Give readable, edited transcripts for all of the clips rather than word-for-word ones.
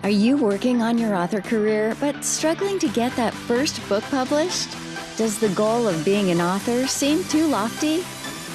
Are you working on your author career but struggling to get that first book published? Does the goal of being an author seem too lofty?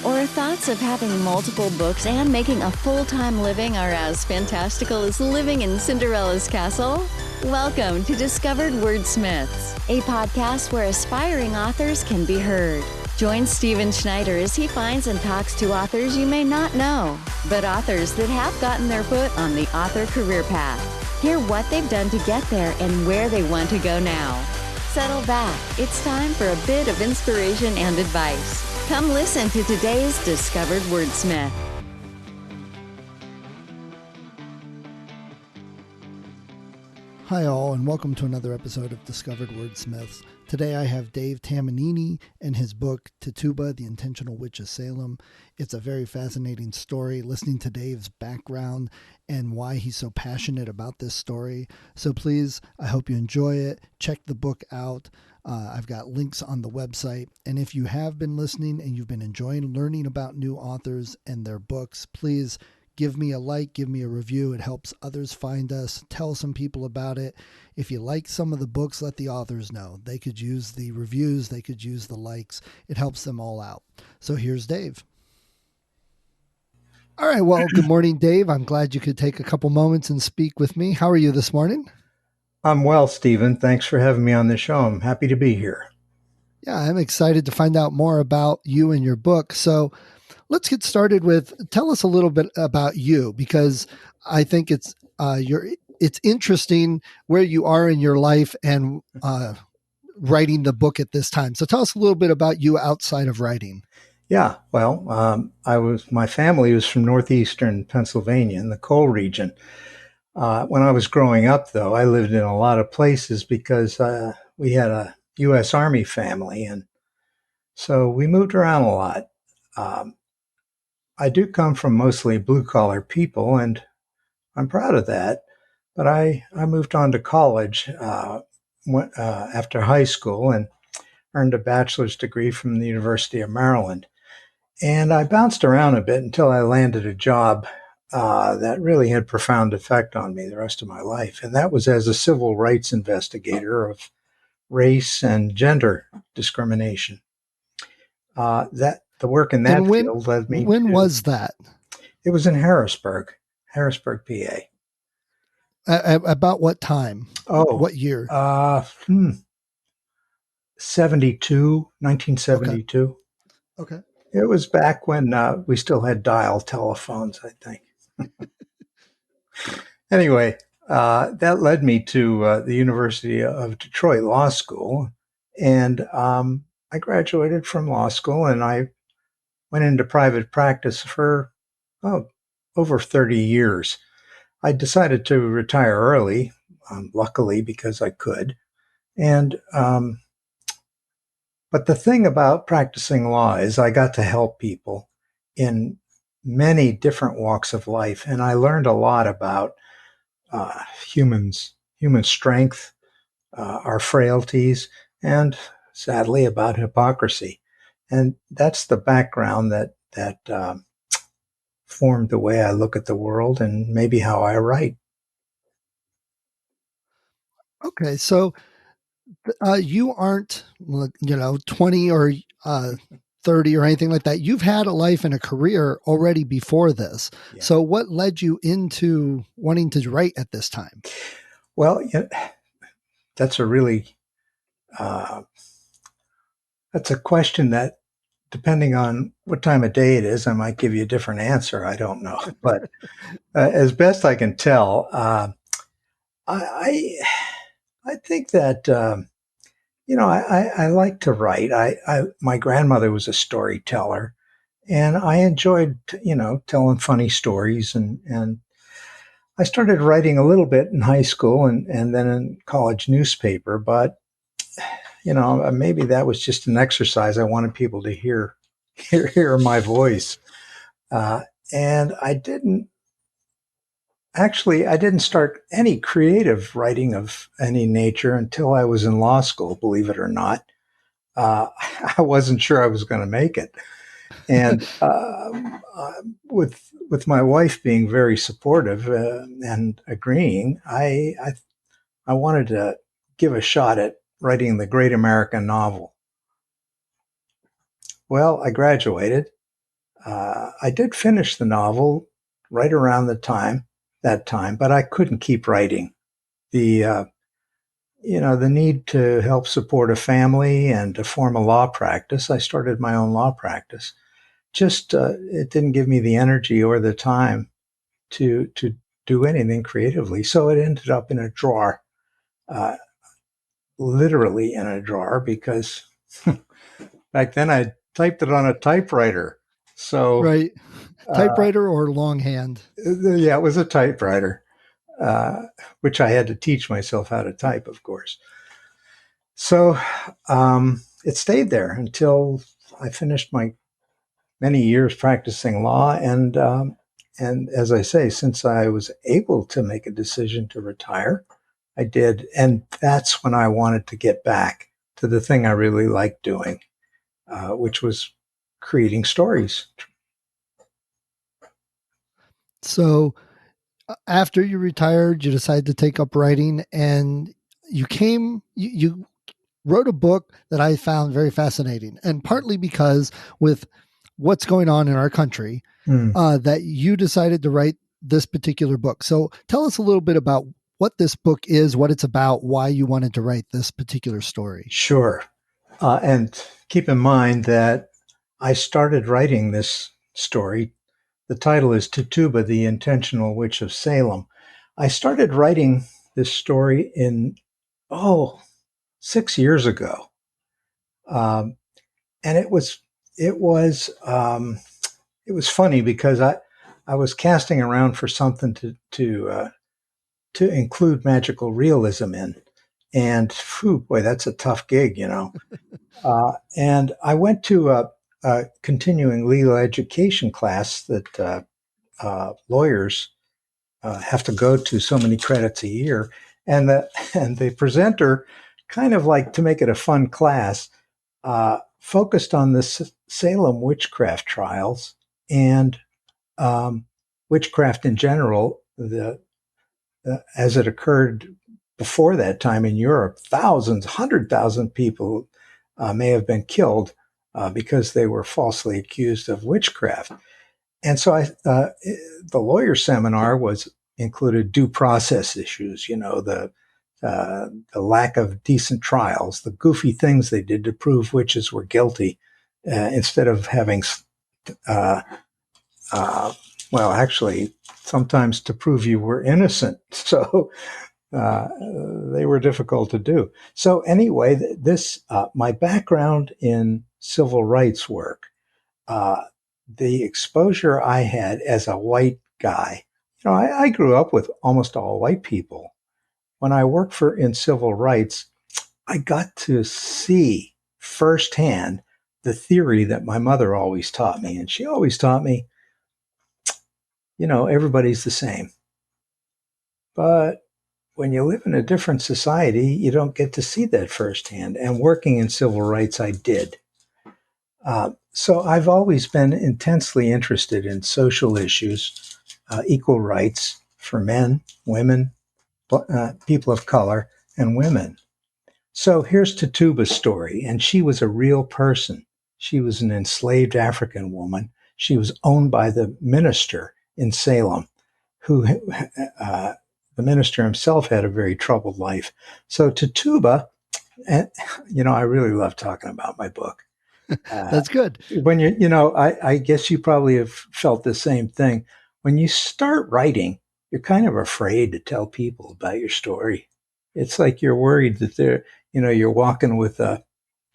Or thoughts of having multiple books and making a full-time living are as fantastical as living in Cinderella's castle? Welcome to Discovered Wordsmiths, a podcast where aspiring authors can be heard. Join Stephen Schneider as he finds and talks to authors you may not know, but authors that have gotten their foot on the author career path. Hear what they've done to get there and where they want to go now. Settle back. It's time for a bit of inspiration and advice. Come listen to today's Discovered Wordsmith. Hi all, and welcome to another episode of Discovered Wordsmiths. Today I have Dave Tamanini and his book, Tituba, The Intentional Witch of Salem. It's a very fascinating story, listening to Dave's background and why he's so passionate about this story. So please, I hope you enjoy it. Check the book out. I've got links on the website. And if you have been listening and you've been enjoying learning about new authors and their books, please give me a like, give me a review. It helps others find us. Tell some people about it. If you like some of the books, let the authors know. They could use the reviews. They could use the likes. It helps them all out. So here's Dave. All right. Well, good morning, Dave. I'm glad you could take a couple moments and speak with me. How are you this morning? I'm well, Stephen. Thanks for having me on the show. I'm happy to be here. Yeah, I'm excited to find out more about you and your book. So let's get started with, tell us a little bit about you, because I think it's interesting where you are in your life and writing the book at this time. So tell us a little bit about you outside of writing. Yeah, well, my family was from northeastern Pennsylvania in the coal region. When I was growing up, though, I lived in a lot of places because we had a U.S. Army family, and so we moved around a lot. I do come from mostly blue-collar people, and I'm proud of that. But I moved on to college after high school and earned a bachelor's degree from the University of Maryland. And I bounced around a bit until I landed a job that really had profound effect on me the rest of my life. And that was as a civil rights investigator of race and gender discrimination. The work in that field led me When was that? It was in Harrisburg, PA. About what time? Oh, what year? 1972. Okay. It was back when we still had dial telephones, I think. Anyway, that led me to the University of Detroit Law School. And I graduated from law school and I went into private practice for over 30 years. I decided to retire early, luckily, because I could. And but the thing about practicing law is I got to help people in many different walks of life. And I learned a lot about human strength, our frailties, and sadly about hypocrisy. And that's the background that formed the way I look at the world and maybe how I write. Okay, so you aren't, 20 or 30 or anything like that. You've had a life and a career already before this. Yeah. So what led you into wanting to write at this time? Well, that's a really, that's a question that, depending on what time of day it is, I might give you a different answer. I don't know. But as best I can tell, I think that, I like to write. My grandmother was a storyteller, and I enjoyed, telling funny stories. And I started writing a little bit in high school and then in college newspaper. But, maybe that was just an exercise. I wanted people to hear my voice. And I didn't start any creative writing of any nature until I was in law school, believe it or not. I wasn't sure I was going to make it. And with with my wife being very supportive and agreeing, I wanted to give a shot at writing the great American novel. Well, I graduated. I did finish the novel right around that time, but I couldn't keep writing. The the need to help support a family and to form a law practice. I started my own law practice. Just it didn't give me the energy or the time to do anything creatively. So it ended up in a drawer, uh, literally in a drawer, because back then I typed it on a typewriter. So Right. Typewriter or longhand? yeah, it was a typewriter, which I had to teach myself how to type, of course. So it stayed there until I finished my many years practicing law. And as I say, since I was able to make a decision to retire, I did. And that's when I wanted to get back to the thing I really liked doing, which was creating stories. So after you retired, you decided to take up writing, and you wrote a book that I found very fascinating, and partly because with what's going on in our country, that you decided to write this particular book. So tell us a little bit about what this book is, what it's about, why you wanted to write this particular story. Sure. And keep in mind that I started writing this story. The title is Tituba, the Intentional Witch of Salem. I started writing this story 6 years ago. And it was funny because I was casting around for something to include magical realism in, and boy, that's a tough gig, and I went to a continuing legal education class that lawyers have to go to so many credits a year, and the presenter, kind of like to make it a fun class, focused on the Salem witchcraft trials and witchcraft in general, as it occurred before that time in Europe. 100,000 people may have been killed because they were falsely accused of witchcraft. And so the lawyer seminar included due process issues, the lack of decent trials, the goofy things they did to prove witches were guilty, instead of having, actually, sometimes to prove you were innocent. So they were difficult to do. So anyway, my background in civil rights work, the exposure I had as a white guy, I grew up with almost all white people. When I worked in civil rights, I got to see firsthand the theory that my mother always taught me. And she always taught me, everybody's the same. But when you live in a different society, you don't get to see that firsthand. And working in civil rights, I did. So I've always been intensely interested in social issues, equal rights for men, women, people of color, and women. So here's Tituba's story, and she was a real person. She was an enslaved African woman. She was owned by the minister in Salem, who the minister himself had a very troubled life. So Tituba, and I really love talking about my book. That's good. When I guess you probably have felt the same thing. When you start writing, you're kind of afraid to tell people about your story. It's like you're worried that you're walking with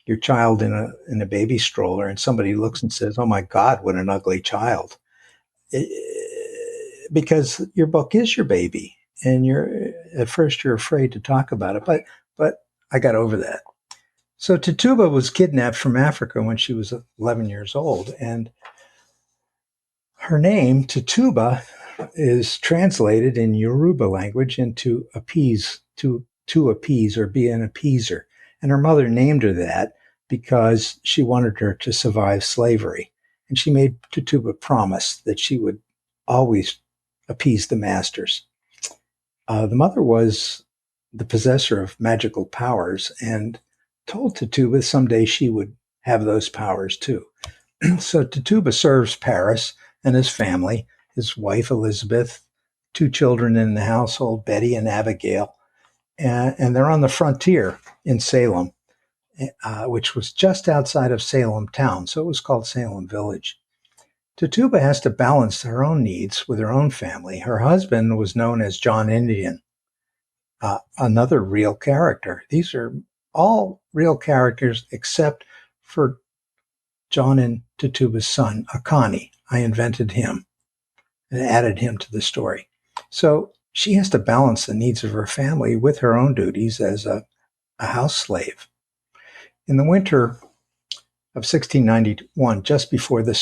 your child in a baby stroller, and somebody looks and says, "Oh my God, what an ugly child!" Because your book is your baby, and at first you're afraid to talk about it. But I got over that. So Tituba was kidnapped from Africa when she was 11 years old, and her name, Tituba, is translated in Yoruba language into appease, to appease or be an appeaser. And her mother named her that because she wanted her to survive slavery. And she made Tituba promise that she would always appease the masters. The mother was the possessor of magical powers and told Tituba someday she would have those powers too. So Tituba serves Paris and his family, his wife Elizabeth, 2 children in the household, Betty and Abigail, and they're on the frontier in Salem, which was just outside of Salem town, so it was called Salem Village. Tituba has to balance her own needs with her own family. Her husband was known as John Indian, another real character. These are all real characters except for John and Tituba's son, Akani. I invented him and added him to the story. So she has to balance the needs of her family with her own duties as a house slave. In the winter of 1691, just before the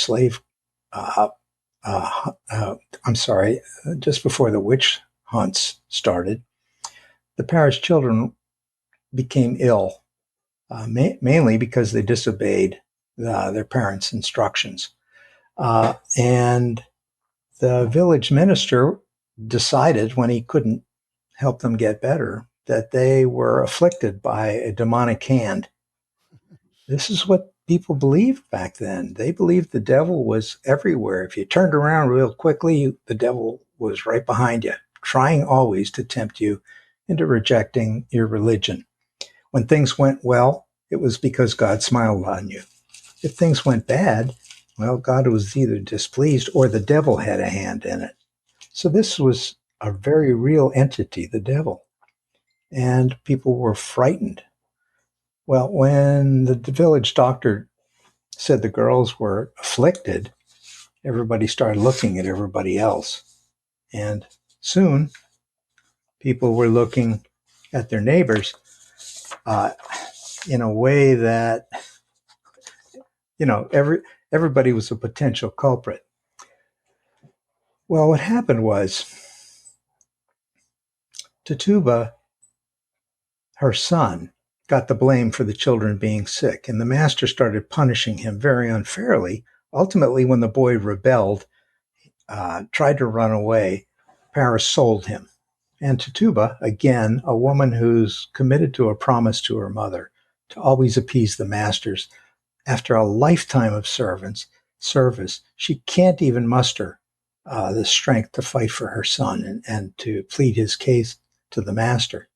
just before the witch hunts started, the Paris children became ill, mainly because they disobeyed their parents' instructions. And the village minister decided, when he couldn't help them get better, that they were afflicted by a demonic hand. This is what people believed back then. They believed the devil was everywhere. If you turned around real quickly, the devil was right behind you, trying always to tempt you into rejecting your religion. When things went well, it was because God smiled on you. If things went bad, well, God was either displeased or the devil had a hand in it. So this was a very real entity, the devil. And people were frightened. Well, when the village doctor said the girls were afflicted, everybody started looking at everybody else. And soon, people were looking at their neighbors in a way that, everybody was a potential culprit. Well, what happened was Tituba, her son, got the blame for the children being sick, and the master started punishing him very unfairly. Ultimately, when the boy rebelled, tried to run away, Paris sold him. And Tituba, again, a woman who's committed to a promise to her mother to always appease the masters, after a lifetime of service, she can't even muster the strength to fight for her son and to plead his case to the master.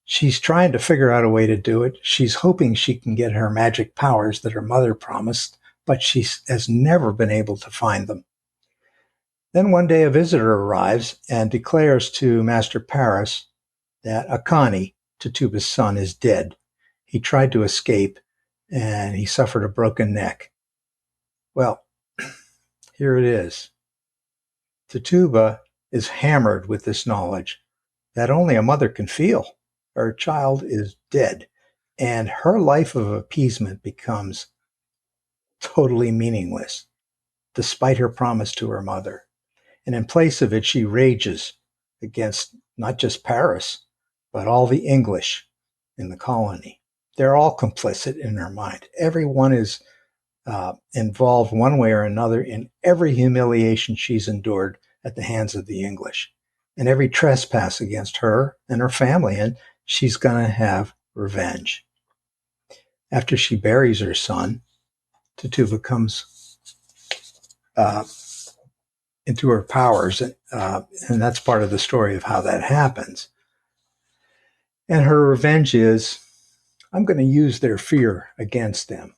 She's trying to figure out a way to do it. She's hoping she can get her magic powers that her mother promised, but she has never been able to find them. Then one day a visitor arrives and declares to Master Paris that Akani, Tituba's son, is dead. He tried to escape and he suffered a broken neck. Well, here it is. Tituba is hammered with this knowledge that only a mother can feel. Her child is dead, and her life of appeasement becomes totally meaningless, despite her promise to her mother. And in place of it, she rages against not just Paris, but all the English in the colony. They're all complicit in her mind. Everyone is involved one way or another in every humiliation she's endured at the hands of the English, and every trespass against her and her family, and she's going to have revenge. After she buries her son, Tituba comes into her powers, and that's part of the story of how that happens. And her revenge is, I'm going to use their fear against them.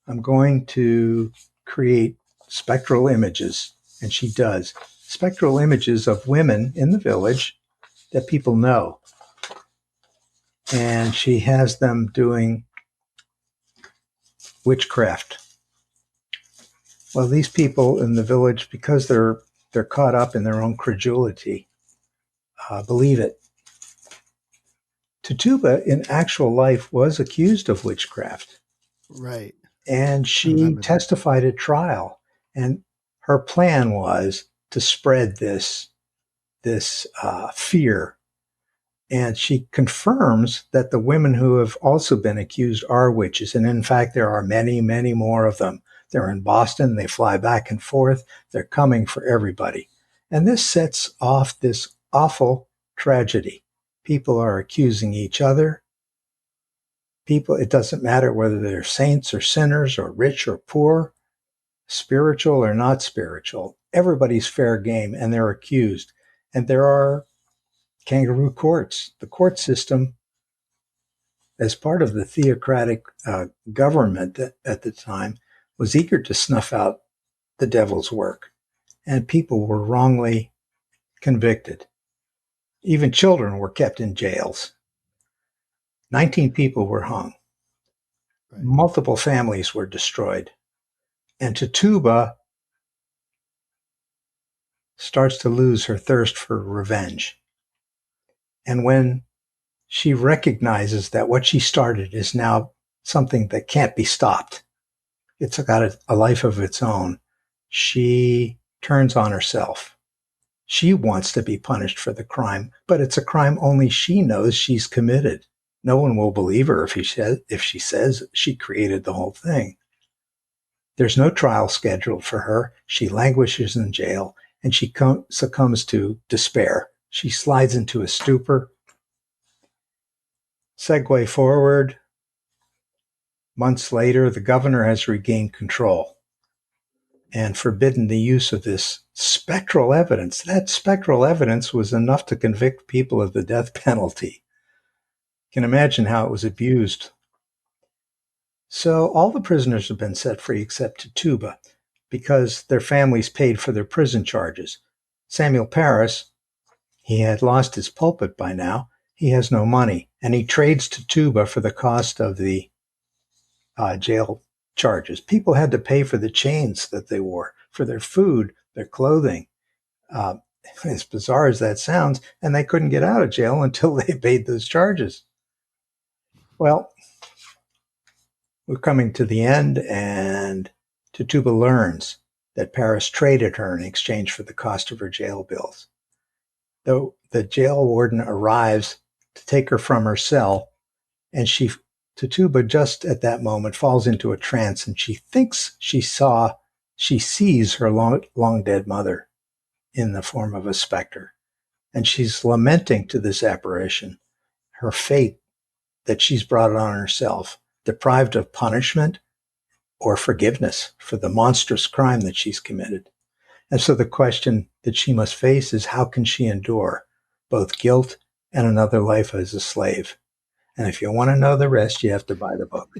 I'm going to create spectral images, and she does. Spectral images of women in the village that people know. And she has them doing witchcraft. Well, these people in the village, because they're caught up in their own credulity, believe it. Tituba, in actual life, was accused of witchcraft. Right. And she testified at trial. And her plan was to spread this fear. And she confirms that the women who have also been accused are witches. And in fact, there are many, many more of them. They're in Boston. They fly back and forth. They're coming for everybody. And this sets off this awful tragedy. People are accusing each other. People, it doesn't matter whether they're saints or sinners or rich or poor, spiritual or not spiritual. Everybody's fair game, and they're accused. And there are kangaroo courts. The court system, as part of the theocratic government at the time, was eager to snuff out the devil's work. And people were wrongly convicted. Even children were kept in jails. 19 people were hung. Right. Multiple families were destroyed. And Tituba starts to lose her thirst for revenge. And when she recognizes that what she started is now something that can't be stopped, it's got a life of its own, she turns on herself. She wants to be punished for the crime, but it's a crime only she knows she's committed. No one will believe her if she says she created the whole thing. There's no trial scheduled for her. She languishes in jail, and she succumbs to despair. She slides into a stupor. Segue forward. Months later, the governor has regained control and forbidden the use of this spectral evidence. That spectral evidence was enough to convict people of the death penalty. You can imagine how it was abused. So all the prisoners have been set free except Tituba, because their families paid for their prison charges. Samuel Parris, he had lost his pulpit by now. He has no money, and he trades Tituba for the cost of the jail charges. People had to pay for the chains that they wore, for their food, their clothing. As bizarre as that sounds, and they couldn't get out of jail until they paid those charges. Well, we're coming to the end, and Tituba learns that Parris traded her in exchange for the cost of her jail bills. Though the jail warden arrives to take her from her cell, and Tituba just at that moment falls into a trance, and she thinks she sees her long dead mother in the form of a specter. And she's lamenting to this apparition her fate that she's brought on herself, deprived of punishment or forgiveness for the monstrous crime that she's committed. And so the question that she must face is, how can she endure both guilt and another life as a slave? And if you want to know the rest, you have to buy the book.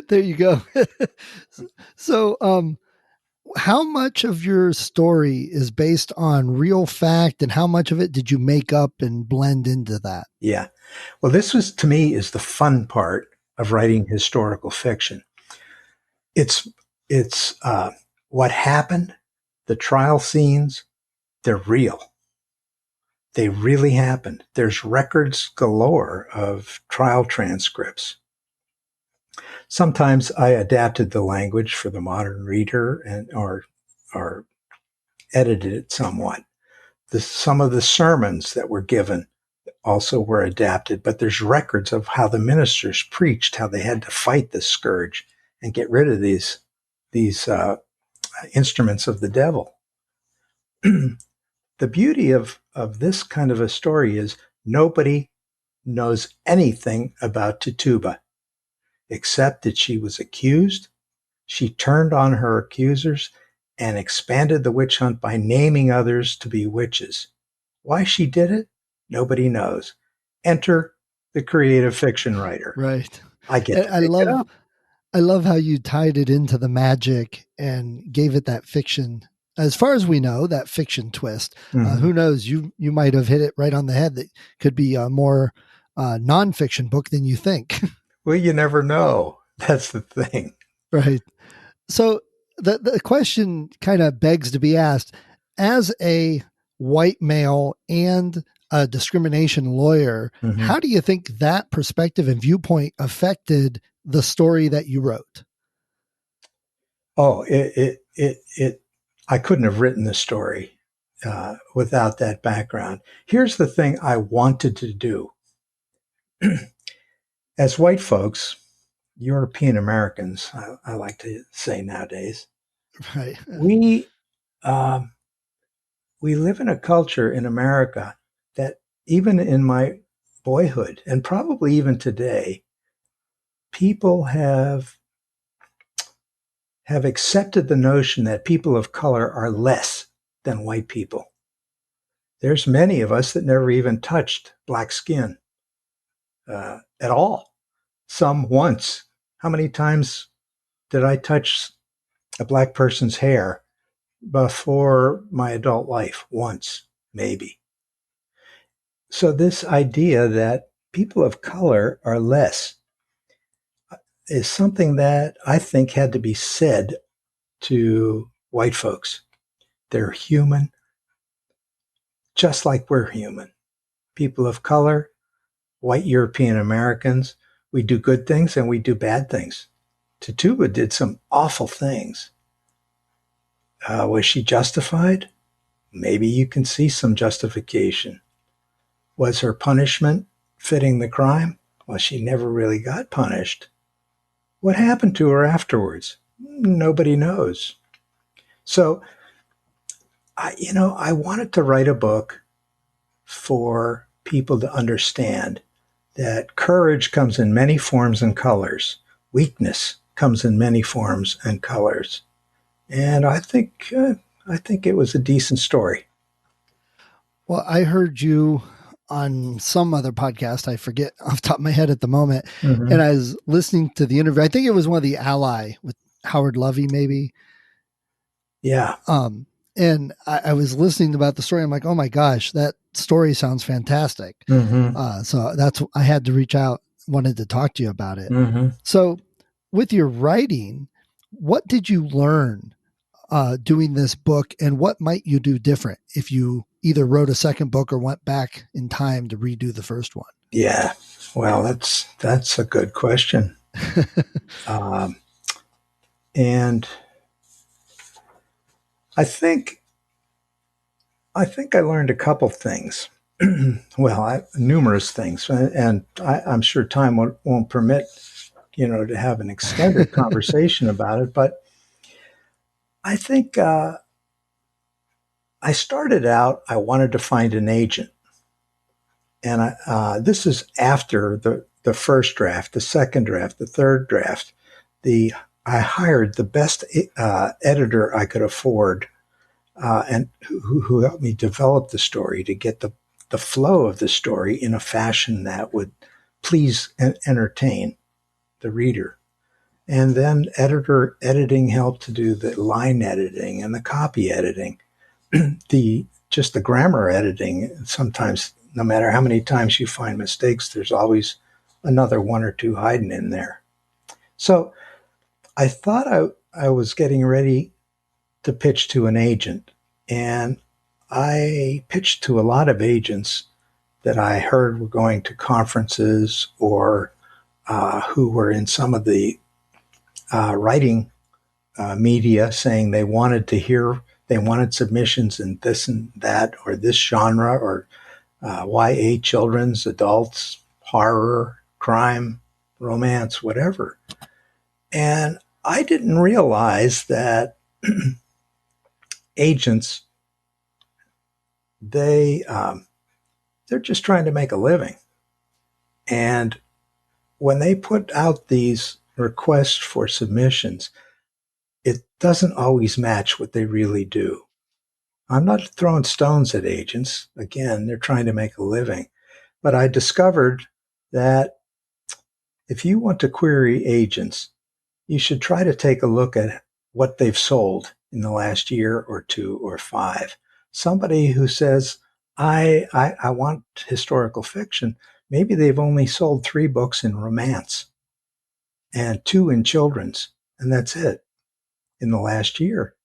There you go. So, how much of your story is based on real fact, and how much of it did you make up and blend into that? Yeah. Well, this was, to me, is the fun part of writing historical fiction. It's what happened, the trial scenes, they're real. They really happened. There's records galore of trial transcripts. Sometimes I adapted the language for the modern reader or edited it somewhat. Some of the sermons that were given also were adapted, but there's records of how the ministers preached, how they had to fight the scourge and get rid of these instruments of the devil. The beauty of this kind of a story is nobody knows anything about Tituba, except that she was accused. She turned on her accusers and expanded the witch hunt by naming others to be witches. Why she did it, nobody knows. Enter the creative fiction writer. Right. I get to I love how you tied it into the magic and gave it that fiction. As far as we know, that fiction twist. Mm-hmm. Who knows? You might have hit it right on the head. That could be a more nonfiction book than you think. Well, you never know. That's the thing. Right. So the question kind of begs to be asked, as a white male and a discrimination lawyer, Mm-hmm. how do you think that perspective and viewpoint affected the story that you wrote? Oh, I couldn't have written the story without that background. Here's the thing I wanted to do. As white folks, European Americans, I like to say nowadays, Right. we um, we live in a culture in America that even in my boyhood and probably even today, people have accepted the notion that people of color are less than white people. There's many of us that never even touched black skin at all. Some once. How many times did I touch a black person's hair before my adult life? Once, maybe. So this idea that people of color are less is something that I think had to be said to white folks. They're human, just like we're human. People of color, white European Americans, we do good things and we do bad things. Tituba did some awful things. Was she justified? Maybe you can see some justification. Was her punishment fitting the crime? Well, she never really got punished. What happened to her afterwards? Nobody knows. So, I wanted to write a book for people to understand that courage comes in many forms and colors. Weakness comes in many forms and colors. And I think it was a decent story. Well, I heard you on some other podcast. I forget off the top of my head at the moment. Mm-hmm. And I was listening to the interview. I think it was one of the Ally with Howard Lovey, maybe. Yeah. And I was listening about the story. I'm like, oh my gosh, that story sounds fantastic. Mm-hmm. So I had to reach out, wanted to talk to you about it. Mm-hmm. So with your writing, what did you learn doing this book, and what might you do different if you either wrote a second book or went back in time to redo the first one? Yeah. Well, that's a good question. And I think I learned a couple things. Well, numerous things, and I'm sure time won't permit, to have an extended conversation about it. But I think I started out. I wanted to find an agent, and this is after the first draft, the second draft, the third draft. I hired the best editor I could afford. And who helped me develop the story to get the flow of the story in a fashion that would please and entertain the reader. And then editing helped to do the line editing and the copy editing, just the grammar editing. Sometimes, no matter how many times you find mistakes, there's always another one or two hiding in there. So I thought I was getting ready to pitch to an agent. And I pitched to a lot of agents that I heard were going to conferences or who were in some of the writing media saying they wanted submissions in this and that or this genre or YA, children's, adults, horror, crime, romance, whatever. And I didn't realize that agents, they're just trying to make a living. And when they put out these requests for submissions, it doesn't always match what they really do. I'm not throwing stones at agents. Again, they're trying to make a living. But I discovered that if you want to query agents, you should try to take a look at what they've sold in the last year or two or five. Somebody who says, I want historical fiction, maybe they've only sold 3 books in romance and 2 in children's, and that's it in the last year.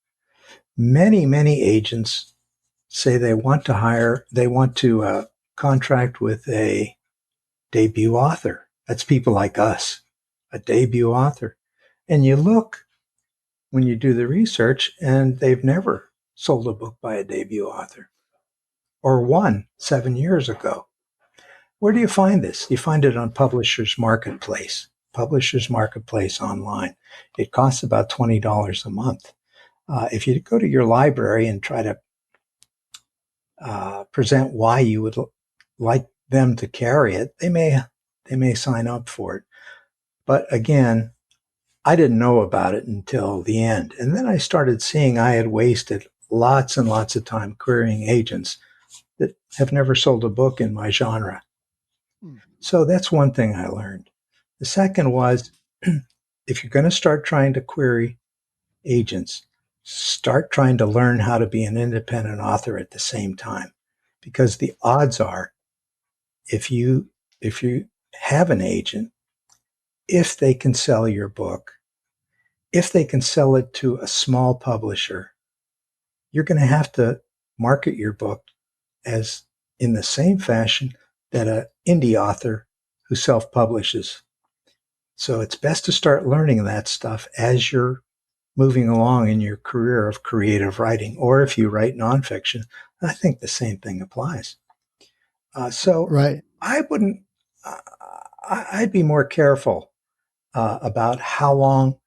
Many, many agents say they want to contract with a debut author. That's people like us, a debut author. And you look when you do the research, and they've never sold a book by a debut author or one 7 years ago. Where do you find this? You find it on Publishers Marketplace. Publishers Marketplace online. It costs about $20 a month. If you go to your library and try to present why you would like them to carry it, they may sign up for it. But again, I didn't know about it until the end. And then I started seeing I had wasted lots and lots of time querying agents that have never sold a book in my genre. So that's one thing I learned. The second was, if you're going to start trying to query agents, start trying to learn how to be an independent author at the same time. Because the odds are, if you have an agent, if they can sell your book, if they can sell it to a small publisher, you're going to have to market your book as in the same fashion that an indie author who self-publishes. So it's best to start learning that stuff as you're moving along in your career of creative writing, or if you write nonfiction. I think the same thing applies. So Right. I wouldn't. I'd be more careful about how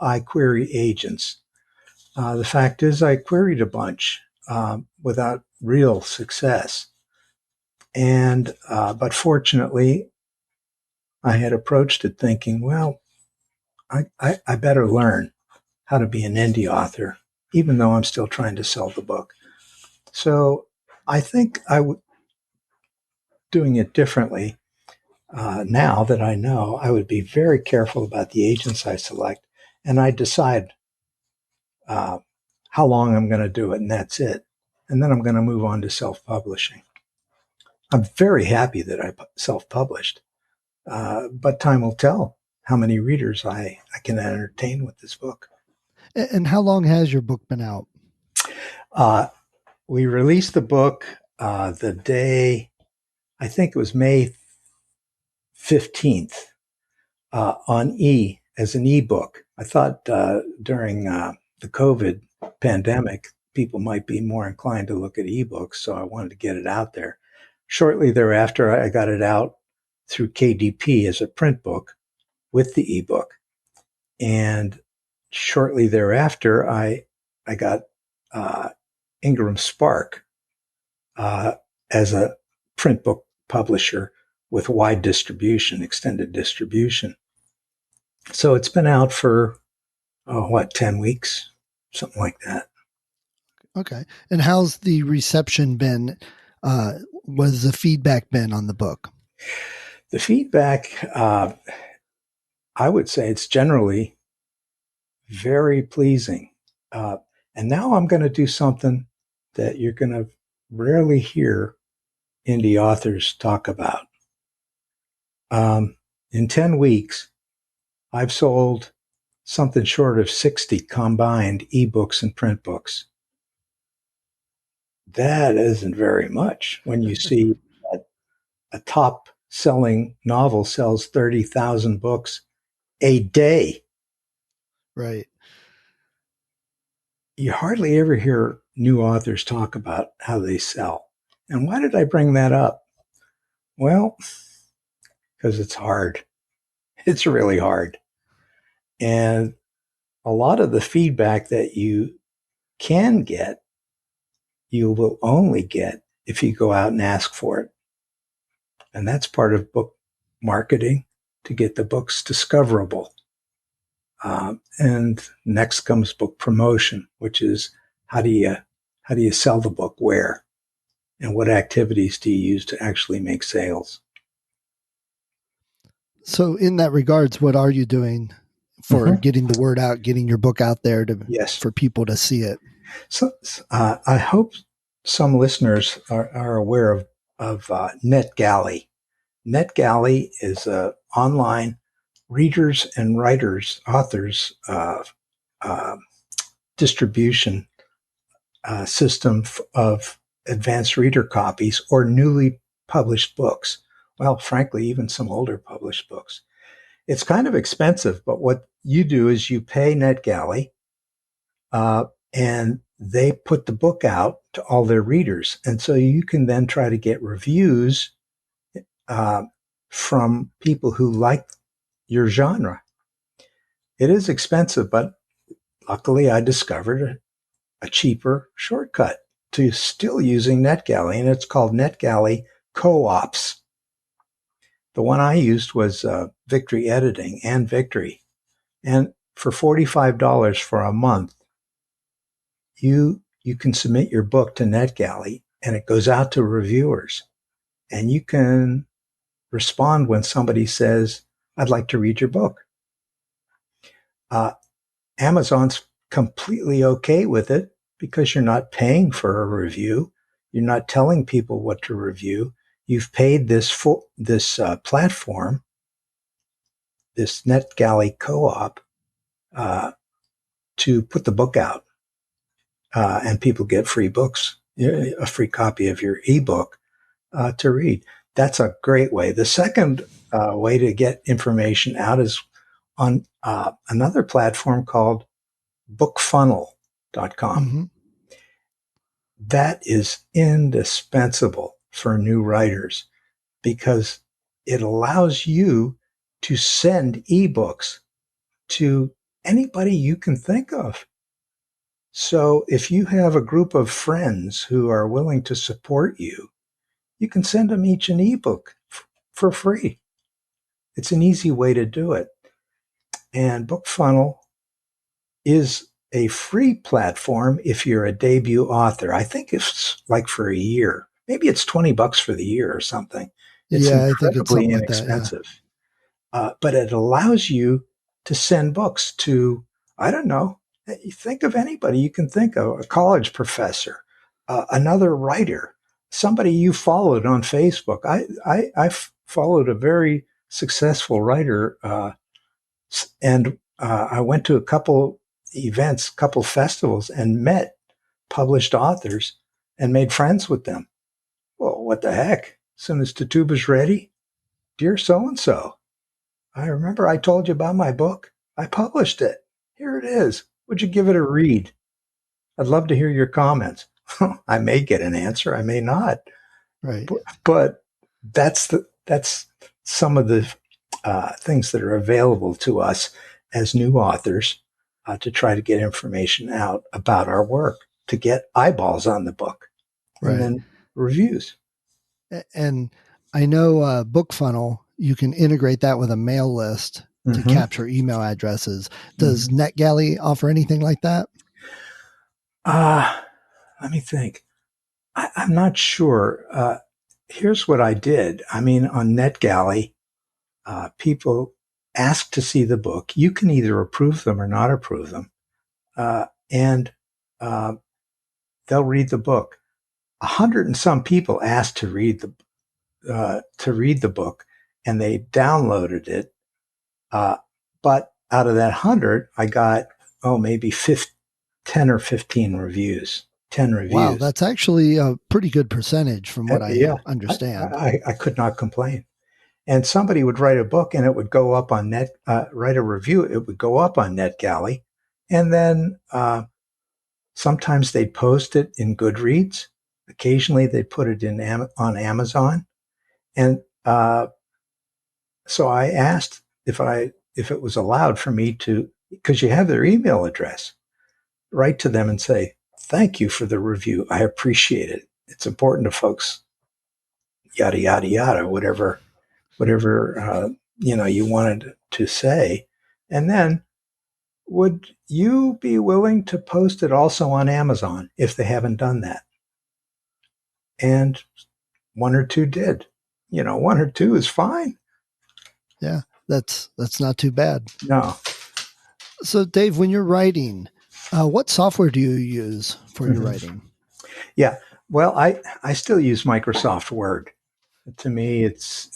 I query agents. The fact is, I queried a bunch without real success, and but fortunately, I had approached it thinking, well, I better learn how to be an indie author, even though I'm still trying to sell the book. So I think doing it differently. Now that I know, I would be very careful about the agents I select, and I decide how long I'm going to do it, and that's it. And then I'm going to move on to self-publishing. I'm very happy that I self-published, but time will tell how many readers I can entertain with this book. And how long has your book been out? We released the book the day, I think it was May 15th, on as an ebook. I thought during the COVID pandemic, people might be more inclined to look at ebooks, so I wanted to get it out there. Shortly thereafter, I got it out through KDP as a print book with the ebook. And shortly thereafter, I got Ingram Spark as a print book publisher with wide distribution, extended distribution. So it's been out for, 10 weeks, something like that. Okay. And how's the reception been? What's the feedback been on the book? The feedback, I would say it's generally very pleasing. And now I'm going to do something that you're going to rarely hear indie authors talk about. In 10 weeks, I've sold something short of 60 combined ebooks and print books. That isn't very much when you see that a top selling novel sells 30,000 books a day. Right. You hardly ever hear new authors talk about how they sell. And why did I bring that up? Well, because it's hard. It's really hard. And a lot of the feedback that you can get, you will only get if you go out and ask for it. And that's part of book marketing, to get the books discoverable. And next comes book promotion, which is how do you sell the book where? And what activities do you use to actually make sales? So in that regards, what are you doing for getting the word out, getting your book out there for people to see it? So I hope some listeners are aware of NetGalley. NetGalley is an online readers and authors distribution system of advanced reader copies or newly published books. Well, frankly, even some older published books. It's kind of expensive, but what you do is you pay NetGalley, and they put the book out to all their readers. And so you can then try to get reviews from people who like your genre. It is expensive, but luckily I discovered a cheaper shortcut to still using NetGalley, and it's called NetGalley Co-ops. The one I used was Victory Editing and Victory. And for $45 for a month, you can submit your book to NetGalley, and it goes out to reviewers. And you can respond when somebody says, I'd like to read your book. Amazon's completely okay with it because you're not paying for a review. You're not telling people what to review. You've paid this platform, this NetGalley co-op, to put the book out, and people get free books, a free copy of your ebook to read. That's a great way. The second way to get information out is on another platform called bookfunnel.com. Mm-hmm. That is indispensable for new writers because it allows you to send ebooks to anybody you can think of. So if you have a group of friends who are willing to support you, you can send them each an ebook for free. It's an easy way to do it. And BookFunnel is a free platform if you're a debut author. I think it's like for a year. Maybe it's $20 for the year or something. It's I think it's incredibly something inexpensive. like that, but it allows you to send books to, I don't know, you think of anybody you can think of, a college professor, another writer, somebody you followed on Facebook. I followed a very successful writer, and I went to a couple events, couple festivals, and met published authors and made friends with them. Well, what the heck? As soon as Tituba's ready, dear so-and-so, I remember I told you about my book. I published it. Here it is. Would you give it a read? I'd love to hear your comments. I may get an answer. I may not. right? But that's some of the things that are available to us as new authors to try to get information out about our work, to get eyeballs on the book, and then reviews. And I know BookFunnel, you can integrate that with a mail list to capture email addresses. Does NetGalley offer anything like that? Let me think. I'm not sure. Here's what I did. I mean, on NetGalley, people ask to see the book. You can either approve them or not approve them. And they'll read the book. 100 and some people asked to read the book, and they downloaded it. But out of that 100, I got maybe 10 or 15 reviews. 10 reviews. Wow, that's actually a pretty good percentage from what I understand. I could not complain. And somebody would write a book, and it would go up on write a review. It would go up on NetGalley, and then sometimes they'd post it in Goodreads. Occasionally, they'd put it on Amazon. And so I asked if it was allowed for me to, because you have their email address, write to them and say, thank you for the review. I appreciate it. It's important to folks, yada, yada, yada, whatever you wanted to say. And then, would you be willing to post it also on Amazon if they haven't done that? And one or two did. One or two is fine. Yeah, that's not too bad. No. So, Dave, when you're writing, what software do you use for your writing? Yeah, well, I still use Microsoft Word. To me, it's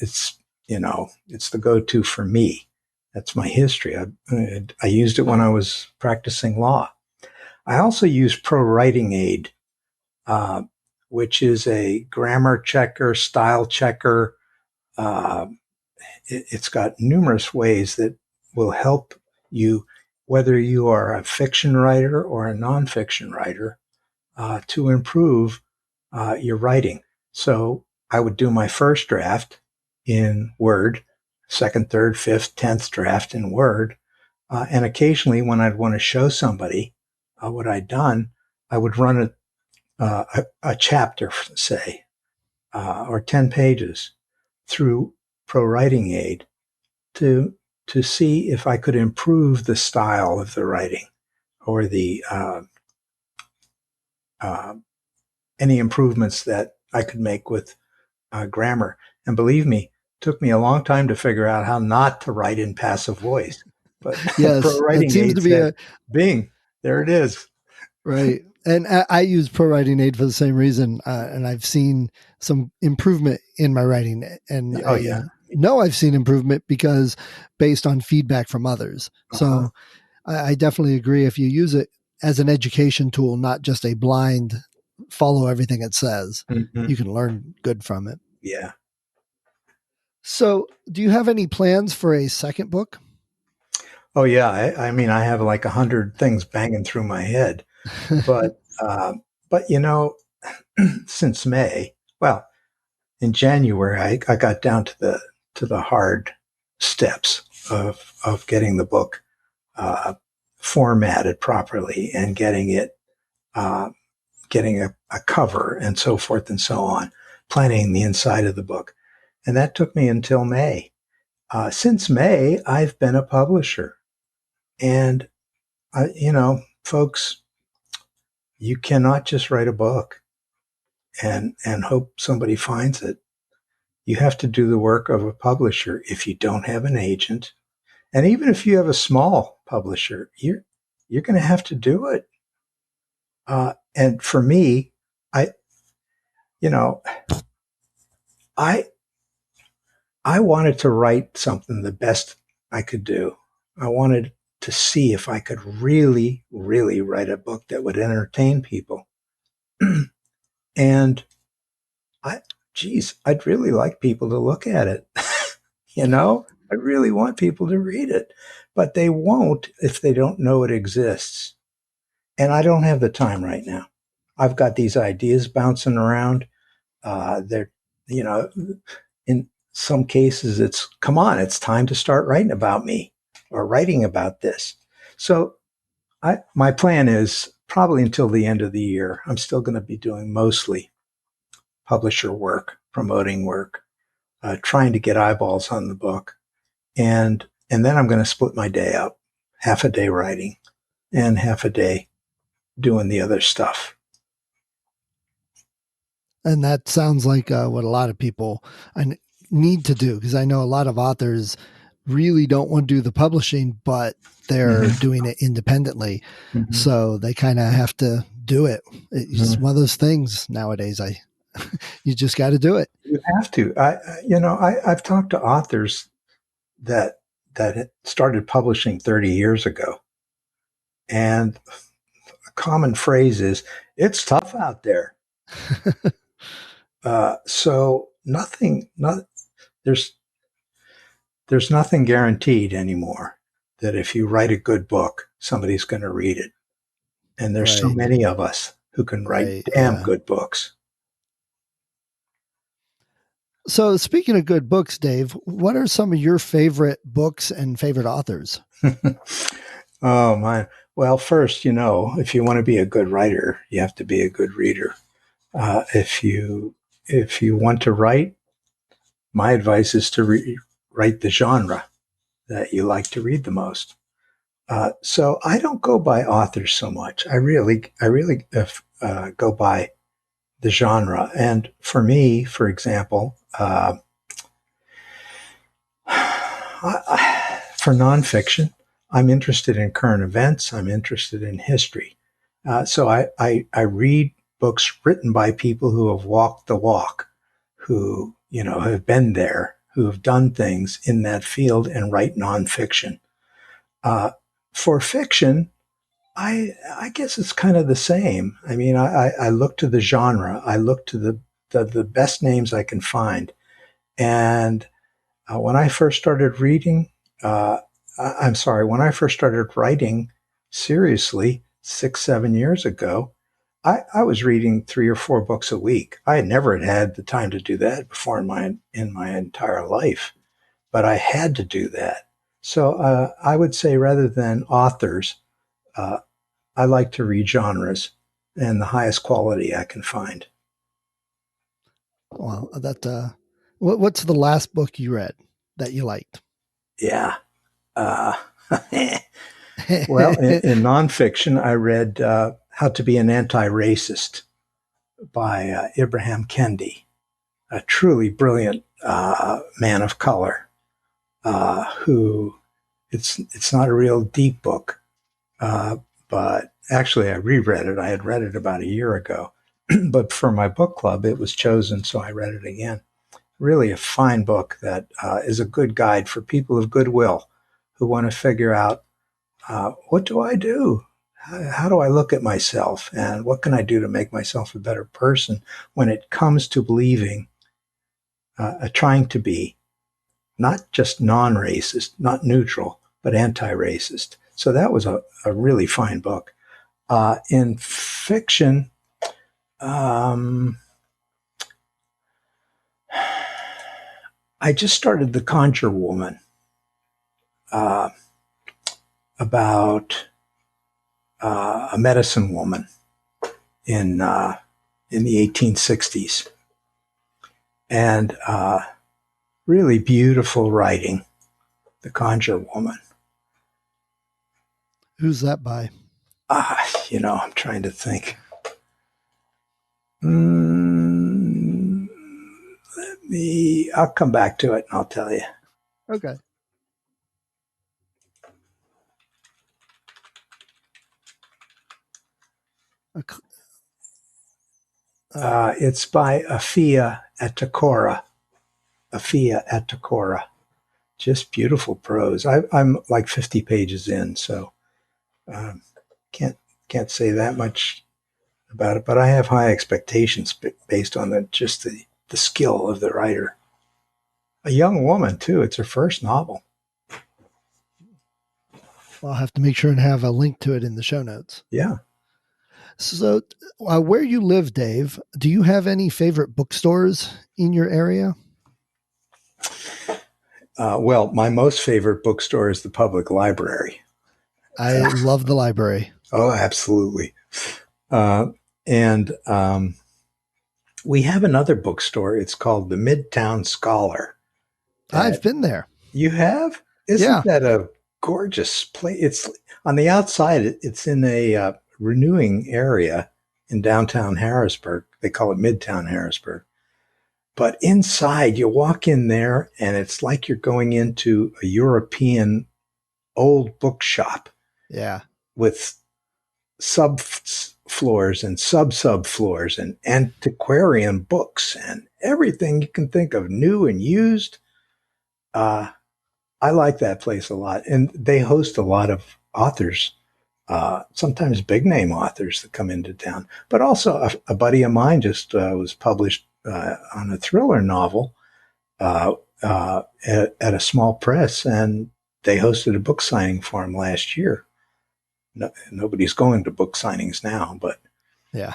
the go-to for me. That's my history. I used it when I was practicing law. I also use Pro Writing Aid, which is a grammar checker, style checker. It's got numerous ways that will help you, whether you are a fiction writer or a nonfiction writer, to improve your writing. So I would do my first draft in Word, second, third, fifth, 10th draft in Word. And occasionally when I'd want to show somebody what I'd done, I would run a chapter, say, or 10 pages through Pro Writing Aid to see if I could improve the style of the writing or the any improvements that I could make with grammar. And believe me, it took me a long time to figure out how not to write in passive voice. But Pro Yes, that Writing seems Aid to be said, Bing, there it is. right. And I use Pro Writing Aid for the same reason. And I've seen some improvement in my writing. And Oh, I yeah. know I've seen improvement because based on feedback from others. Uh-huh. So I definitely agree. If you use it as an education tool, not just a blind follow everything it says, Mm-hmm. you can learn good from it. Yeah. So do you have any plans for a second book? Oh, yeah. I mean, I have like 100 things banging through my head. But, you know, since May, well, in January, I got down to the hard steps of getting the book formatted properly and getting it, getting a cover and so forth and so on, planning the inside of the book. And that took me until May. Since May, I've been a publisher. And, folks, you cannot just write a book and hope somebody finds it. You have to do the work of a publisher. If you don't have an agent, and even if you have a small publisher, you're going to have to do it. And for me, I, you know, I I wanted to write something the best I could do. I wanted to see if I could really, really write a book that would entertain people. And I'd really like people to look at it. I really want people to read it, but they won't if they don't know it exists. And I don't have the time right now. I've got these ideas bouncing around. They're, you know, in some cases, come on, it's time to start writing about me or writing about this. So my plan is probably until the end of the year, I'm still going to be doing mostly publisher work, promoting work, trying to get eyeballs on the book. And then I'm going to split my day up, half a day writing and half a day doing the other stuff. And that sounds like what a lot of people need to do, because I know a lot of authors really don't want to do the publishing, but they're doing it independently. Mm-hmm. So they kind of have to do it. It's one of those things nowadays. You just got to do it. You have to. I've talked to authors that started publishing 30 years ago. And a common phrase is, it's tough out there. So there's nothing guaranteed anymore that if you write a good book, somebody's going to read it. And there's so many of us who can write damn good books. So speaking of good books, Dave, what are some of your favorite books and favorite authors? Oh, my. Well, first, if you want to be a good writer, you have to be a good reader. If you want to write, my advice is to write the genre that you like to read the most. So I don't go by authors so much. I really go by the genre. And for me, for example, for nonfiction, I'm interested in current events. I'm interested in history. So I read books written by people who have walked the walk, who, have been there, who have done things in that field and write nonfiction. For fiction, I guess it's kind of the same. I mean, I look to the genre. I look to the best names I can find. And when I first started reading, when I first started writing seriously 6-7 years ago, I was reading 3 or 4 books a week. I had never had the time to do that before in my entire life. but I had to do that. So I would say rather than authors, I like to read genres and the highest quality I can find. Well, what's the last book you read that you liked? Yeah. Well, in nonfiction, I read How to Be an Anti-Racist by Ibrahim Kendi, a truly brilliant man of color who it's not a real deep book, but actually I reread it. I had read it about a year ago, but for my book club, it was chosen, so I read it again. Really a fine book that is a good guide for people of goodwill who want to figure out what do I do? How do I look at myself? And what can I do to make myself a better person when it comes to believing, trying to be not just non-racist, not neutral, but anti-racist. So that was a really fine book. In fiction, I just started The Conjurer Woman, about a medicine woman in the 1860s, and really beautiful writing. The Conjurer Woman. Who's that by? I'm trying to think. I'll come back to it and I'll tell you. Okay. It's by Afia Atakora. Afia Atakora. Just beautiful prose. I'm like 50 pages in, so can't say that much about it, but I have high expectations based on the skill of the writer. A young woman too. It's her first novel. Well, I'll have to make sure and have a link to it in the show notes. Yeah. So where you live, Dave, do you have any favorite bookstores in your area? Well, my most favorite bookstore is the public library. I love the library. Oh, absolutely. And we have another bookstore. It's called the Midtown Scholar. I've been there. You have? Isn't that a gorgeous place? It's on the outside. It's in a renewing area in downtown Harrisburg. They call it Midtown Harrisburg. But inside, you walk in there, and it's like you're going into a European old bookshop. Yeah. With subfloors and sub-subfloors and antiquarian books and everything you can think of, new and used. I like that place a lot. And they host a lot of authors, sometimes big name authors that come into town. But also a buddy of mine just was published on a thriller novel at a small press, and they hosted a book signing for him last year. Nobody's going to book signings now, but yeah.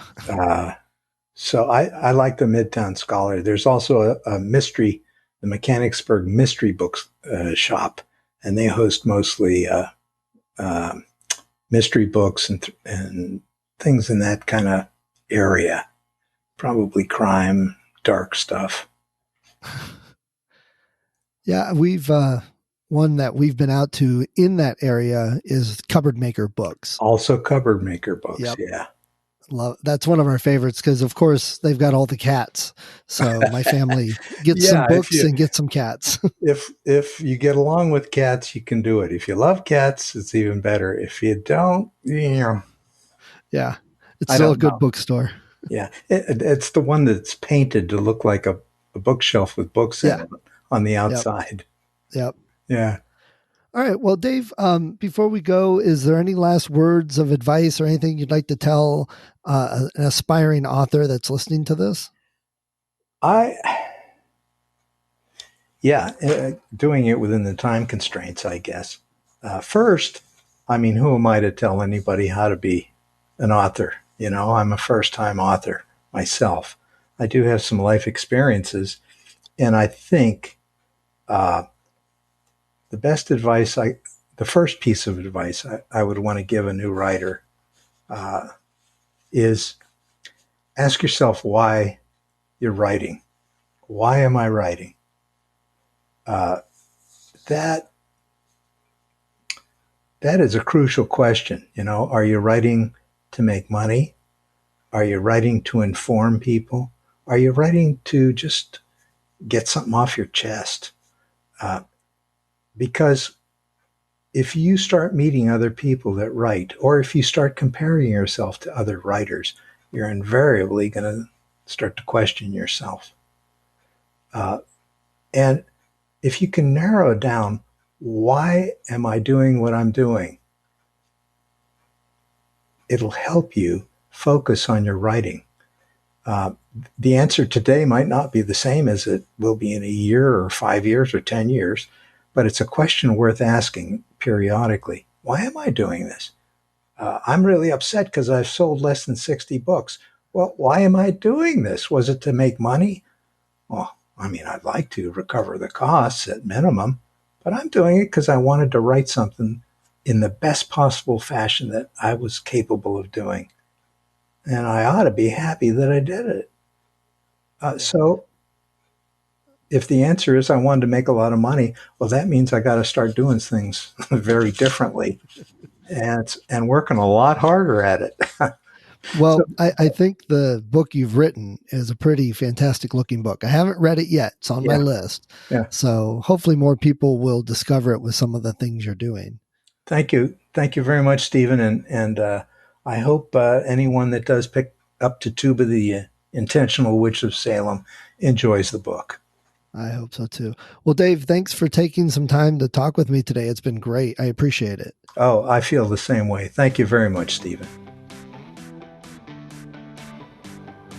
So I like the Midtown Scholar. There's also a mystery, the Mechanicsburg Mystery Books shop, and they host mostly mystery books and things in that kind of area, probably crime, dark stuff. Yeah, we've one that we've been out to in that area is Cupboard Maker Books. Also Cupboard Maker Books, yep. Yeah. That's one of our favorites because, of course, they've got all the cats. So my family gets some books and gets some cats. If you get along with cats, you can do it. If you love cats, it's even better. If you don't, yeah, it's still a good bookstore. Yeah, it's the one that's painted to look like a bookshelf with books in it on the outside. Yep. Yeah. All right. Well, Dave, before we go, is there any last words of advice or anything you'd like to tell an aspiring author that's listening to this? Doing it within the time constraints, I guess. First, I mean, who am I to tell anybody how to be an author? I'm a first-time author myself. I do have some life experiences, and I think the first piece of advice I would want to give a new writer is ask yourself why you're writing. Why am I writing? That is a crucial question. Are you writing to make money? Are you writing to inform people? Are you writing to just get something off your chest? Because if you start meeting other people that write, or if you start comparing yourself to other writers, you're invariably going to start to question yourself. And if you can narrow down, why am I doing what I'm doing? It'll help you focus on your writing. The answer today might not be the same as it will be in a year or 5 years or 10 years, but it's a question worth asking periodically. Why am I doing this? I'm really upset because I've sold less than 60 books. Well, why am I doing this? Was it to make money? Well, I'd like to recover the costs at minimum, but I'm doing it because I wanted to write something in the best possible fashion that I was capable of doing. And I ought to be happy that I did it. So if the answer is I wanted to make a lot of money, well, that means I got to start doing things very differently and working a lot harder at it. Well, I think the book you've written is a pretty fantastic looking book. I haven't read it yet. It's on my list. Yeah. So hopefully more people will discover it with some of the things you're doing. Thank you. Thank you very much, Stephen. And I hope anyone that does pick up Tituba, the Intentional Witch of Salem, enjoys the book. I hope so too. Well, Dave, thanks for taking some time to talk with me today. It's been great. I appreciate it. Oh, I feel the same way. Thank you very much, Stephen.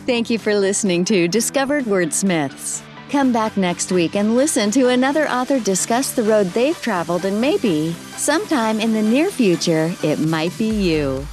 Thank you for listening to Discovered Wordsmiths. Come back next week and listen to another author discuss the road they've traveled, and maybe, sometime in the near future, it might be you.